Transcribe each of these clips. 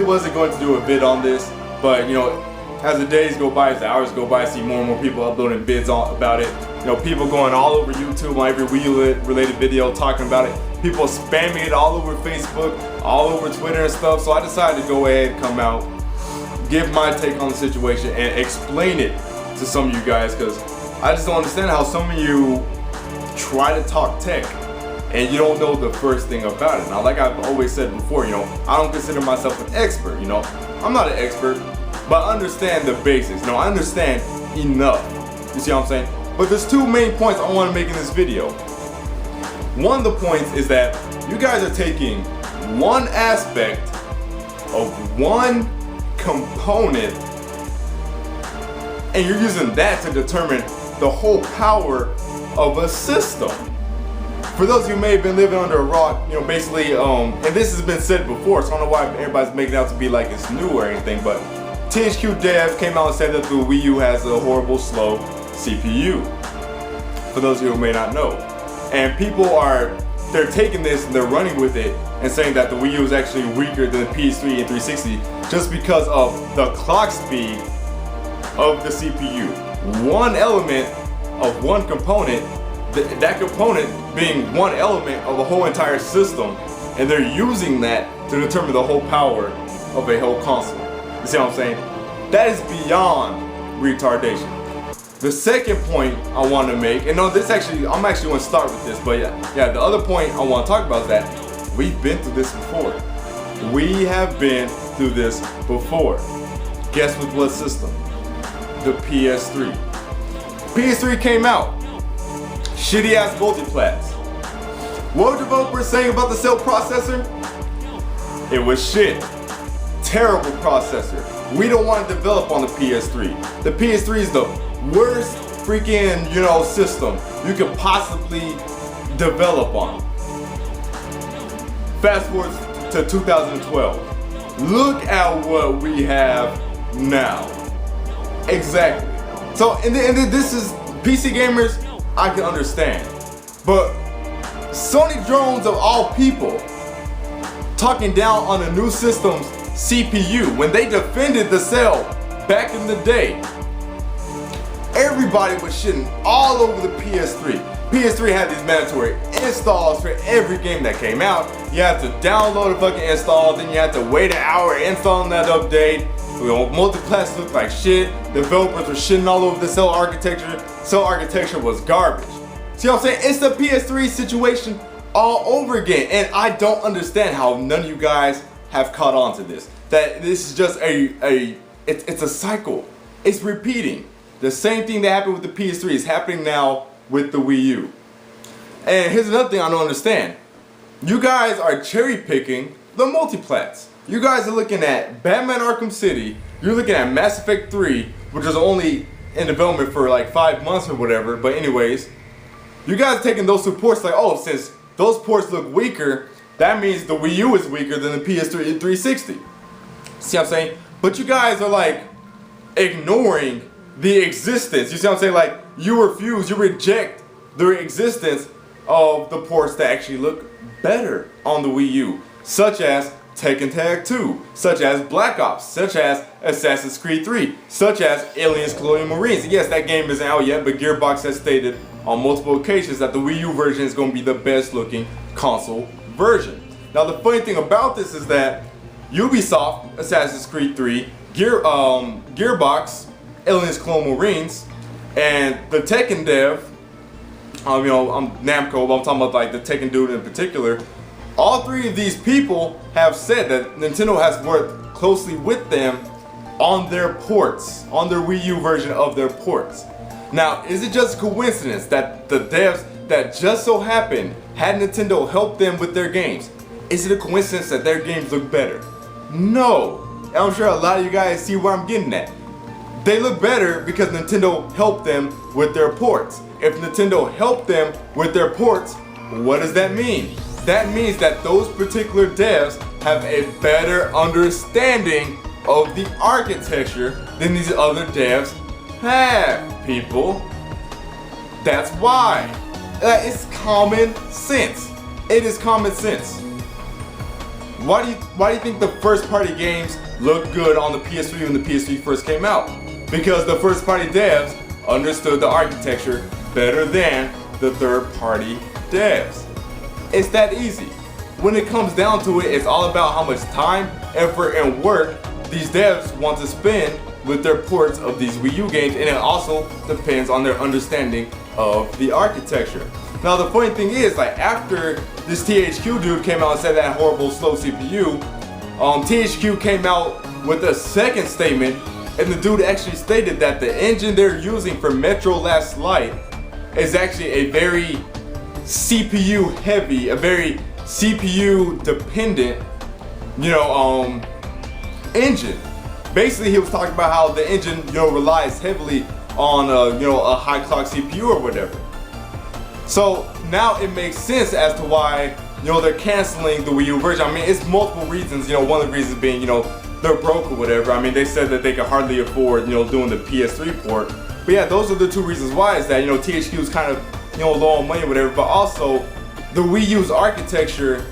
wasn't going to do a vid on this, but you know, as the days go by, as the hours go by, I see more and more people uploading vids about it. You know, people going all over YouTube on every Wii U related video talking about it. People spamming it all over Facebook, all over Twitter and stuff. So I decided to go ahead, come out, give my take on the situation and explain it to some of you guys, because I just don't understand how some of you try to talk tech and you don't know the first thing about it. Now, like I've always said before, you know, I don't consider myself an expert, you know. I'm not an expert, but I understand the basics. You know, I understand enough. You see what I'm saying? But there's two main points I want to make in this video. One of the points is that you guys are taking one aspect of one component and you're using that to determine the whole power of a system. For those of you who may have been living under a rock, you know, basically, and this has been said before, so I don't know why everybody's making it out to be like it's new or anything, but THQ Dev came out and said that the Wii U has a horrible slow CPU. For those of you who may not know. And people they're taking this and they're running with it and saying that the Wii U is actually weaker than the PS3 and 360 just because of the clock speed of the CPU. One element of one component, that component being one element of a whole entire system, and they're using that to determine the whole power of a whole console. You see what I'm saying? That is beyond retardation. The second point I want to make, and no, I'm actually going to start with this, but yeah, the other point I want to talk about is that we've been through this before. We have been through this before. Guess with what system? The PS3. PS3 came out. Shitty ass multiplats. What were developers saying about the cell processor? It was shit. Terrible processor. We don't want to develop on the PS3. The PS3 is the worst freaking, you know, system you could possibly develop on. Fast forward to 2012. Look at what we have now. Exactly. So, and this is PC gamers, I can understand. But Sony drones of all people talking down on the new system's CPU when they defended the cell back in the day. Everybody was shitting all over the PS3. PS3 had these mandatory installs for every game that came out. You had to download a fucking install, then you had to wait an hour installing that update. You know, multiplats looked like shit. Developers were shitting all over the cell architecture. Cell architecture was garbage. See what I'm saying? It's the PS3 situation all over again. And I don't understand how none of you guys have caught on to this. That this is just it's a cycle. It's repeating. The same thing that happened with the PS3 is happening now with the Wii U. And here's another thing I don't understand. You guys are cherry picking the multiplats. You guys are looking at Batman Arkham City. You're looking at Mass Effect 3, which was only in development for like 5 months or whatever. But anyways, you guys are taking those two ports like, oh, since those ports look weaker, that means the Wii U is weaker than the PS3 and 360. See what I'm saying? But you guys are like ignoring the existence. You see what I'm saying? Like, you refuse, you reject the existence of the ports that actually look better on the Wii U, such as Tekken Tag 2, such as Black Ops, such as Assassin's Creed 3, such as Aliens Colonial Marines. Yes, that game isn't out yet, but Gearbox has stated on multiple occasions that the Wii U version is going to be the best looking console version. Now, the funny thing about this is that Ubisoft, Assassin's Creed 3, Gearbox, Aliens Colonial Marines, and the Tekken dev, you know, I'm Namco, but I'm talking about like the Tekken dude in particular. All three of these people have said that Nintendo has worked closely with them on their ports, on their Wii U version of their ports. Now, is it just a coincidence that the devs that just so happened had Nintendo help them with their games? Is it a coincidence that their games look better? No. And I'm sure a lot of you guys see where I'm getting at. They look better because Nintendo helped them with their ports. If Nintendo helped them with their ports, what does that mean? That means that those particular devs have a better understanding of the architecture than these other devs have, people. That's why. It's common sense. It is common sense. Why do you think the first party games looked good on the PS3 when the PS3 first came out? Because the first party devs understood the architecture better than the third party devs. It's that easy. When it comes down to it, it's all about how much time, effort, and work these devs want to spend with their ports of these Wii U games, and it also depends on their understanding of the architecture. Now the funny thing is, like, after this THQ dude came out and said that horrible slow CPU, THQ came out with a second statement, and the dude actually stated that the engine they're using for Metro Last Light is actually a very CPU heavy, a very CPU dependent, engine. Basically, he was talking about how the engine, relies heavily on a high clock CPU or whatever. So now it makes sense as to why they're canceling the Wii U version. I mean, it's multiple reasons. One of the reasons being they're broke or whatever. I mean, they said that they could hardly afford doing the PS3 port. But yeah, those are the two reasons why. Is that THQ is kind of low on money or whatever. But also the Wii U's architecture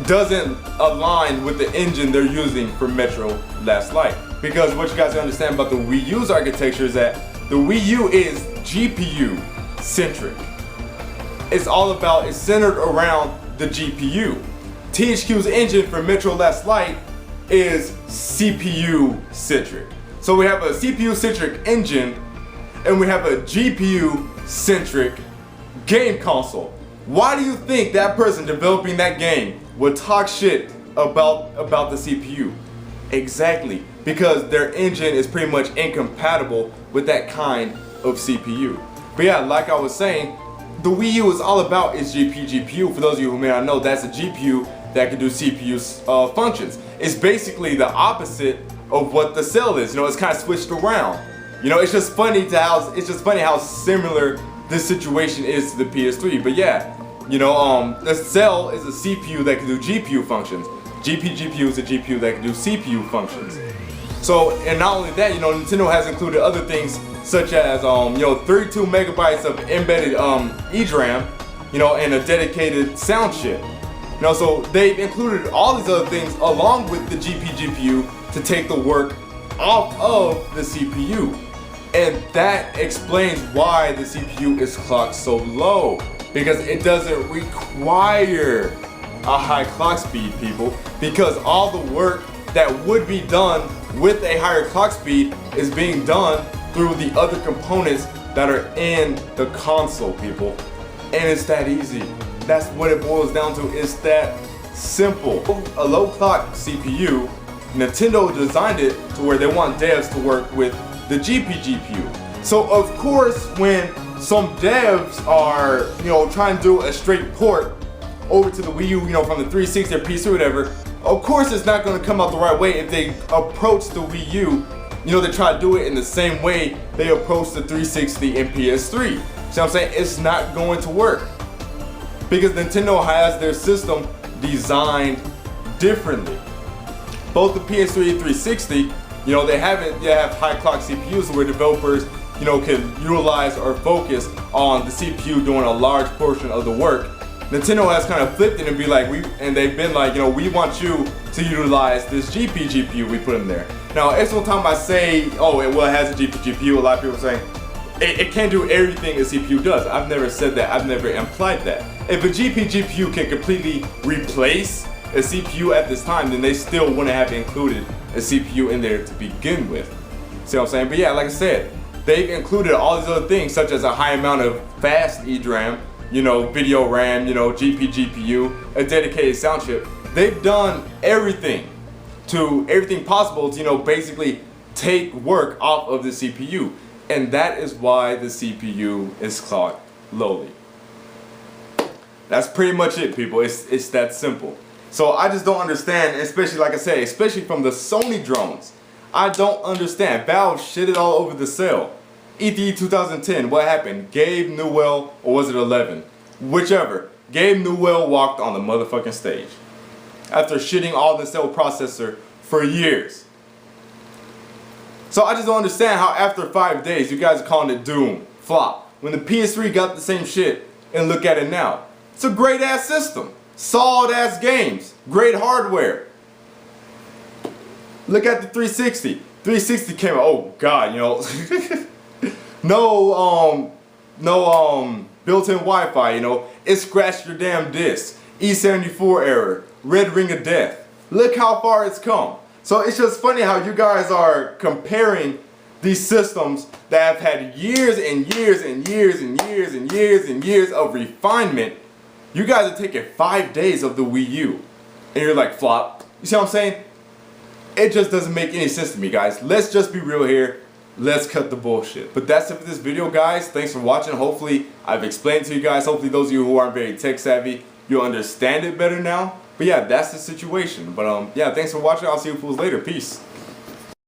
doesn't align with the engine they're using for Metro Last Light. Because what you guys understand about the Wii U's architecture is that the Wii U is GPU centric. It's centered around the GPU. THQ's engine for Metro Last Light is CPU centric. So we have a CPU centric engine and we have a GPU centric game console. Why do you think that person developing that game would talk shit about the CPU? Exactly, because their engine is pretty much incompatible with that kind of CPU. But yeah, like I was saying, the Wii U is all about its GPU. For those of you who may not know, that's a GPU that can do CPU functions. It's basically the opposite of what the Cell is. It's kind of switched around. It's just funny how similar this situation is to the PS3. But yeah, the Cell is a CPU that can do GPU functions. GPU is a GPU that can do CPU functions. So, and not only that, Nintendo has included other things such as 32 megabytes of embedded eDRAM, and a dedicated sound chip. So they've included all these other things along with the GPU to take the work off of the CPU. And that explains why the CPU is clocked so low, because it doesn't require a high clock speed, people, because all the work that would be done with a higher clock speed is being done through the other components that are in the console, people. And it's that easy. That's what it boils down to. It's that simple. A low clock CPU, Nintendo designed it to where they want devs to work with the GPU. So of course, when some devs are, trying to do a straight port over to the Wii U, from the 360 or PC or whatever, of course it's not going to come out the right way if they approach the Wii U, they try to do it in the same way they approach the 360 and PS3. See what I'm saying? It's not going to work. Because Nintendo has their system designed differently. Both the PS3 and 360, they have high clock CPUs where developers, can utilize or focus on the CPU doing a large portion of the work. Nintendo has kind of flipped it and they've been like, we want you to utilize this GPU we put in there. Now, every time I say, it has a GPU, a lot of people are saying, it can't do everything a CPU does. I've never said that. I've never implied that. If a GPU can completely replace a CPU at this time, then they still wouldn't have included a CPU in there to begin with. See what I'm saying? But yeah, like I said, they've included all these other things such as a high amount of fast eDRAM, video RAM, GPU, a dedicated sound chip. They've done everything possible to, basically take work off of the CPU. And that is why the CPU is clocked lowly. That's pretty much it, people. It's that simple. So I just don't understand, especially like I said, especially from the Sony drones. I don't understand. Valve shitted all over the Cell. E3 2010, what happened? Gabe Newell, or was it 11? Whichever. Gabe Newell walked on the motherfucking stage after shitting all the Cell processor for years. So I just don't understand how after 5 days you guys are calling it doom, flop, when the PS3 got the same shit, and look at it now. It's a great ass system. Solid ass games. Great hardware. Look at the 360. 360 came out, oh god, you know. no built-in Wi-Fi, you know. It scratched your damn disc. E74 error. Red ring of death. Look how far it's come. So it's just funny how you guys are comparing these systems that have had years and years and years and years and years and years of refinement. You guys are taking 5 days of the Wii U. And you're like, flop. You see what I'm saying? It just doesn't make any sense to me, guys. Let's just be real here. Let's cut the bullshit. But that's it for this video, guys. Thanks for watching. Hopefully, I've explained to you guys. Hopefully, those of you who aren't very tech savvy, you'll understand it better now. But yeah, that's the situation. But yeah, thanks for watching. I'll see you fools later. Peace.